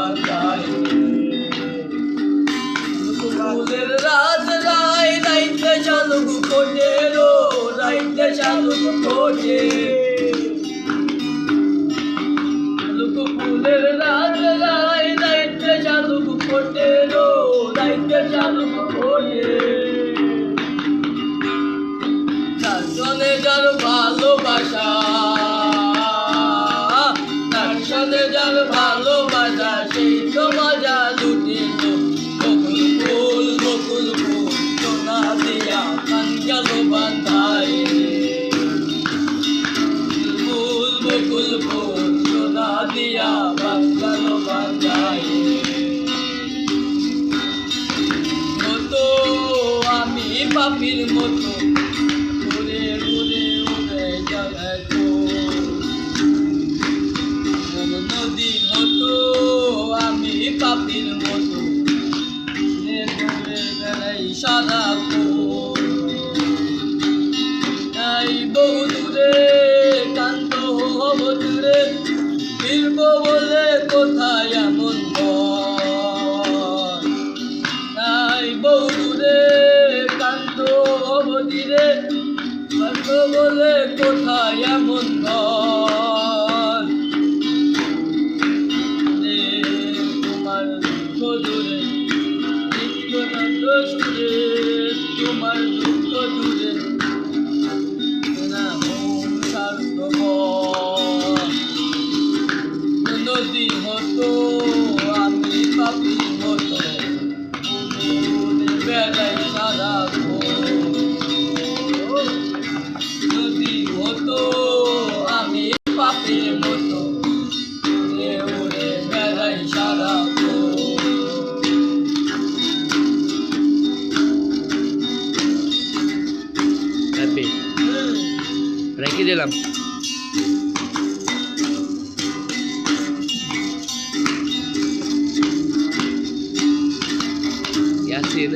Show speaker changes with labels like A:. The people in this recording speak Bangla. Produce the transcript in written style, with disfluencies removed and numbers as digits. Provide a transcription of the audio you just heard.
A: বাঁধাই ফুলের রাত রায় রাইতে শালুক ফোটে রো রাইতে শালুক ফোটে ফুলের রাত রায় রাইতে শালুক ফোটে রো রাইতে শালুক ফোটে তার সনে যার ভালোবাসা তার সনে যার ভালোবাসা সেই তো মজা লুটিল বকুল ফুল সোনা দিয়া কান গেল বাঁধাই বকুল ফুল সোনা দিয়া কান গেল বাঁধাই মতো আমি পাপির মতো ঘুরে ঘুরে উড়ে যায় নদী মতো আমি পাপির মতো সারা বহু দূরে কান্ত হব দূরে ফিরব বলে কোথায় এমন বহু দূরে কান্ত হব দূরে কান্ত বলে কোথায় এমন তোমার দুঃখ দূরে তোমার দুঃখ দূরে নদী হতো আমি পাপি হতো বেলায় সারা নদী হতো আমি পাপির মতো উড়ে বেলায় সারা
B: রেখে দিলাম ইয়াসিন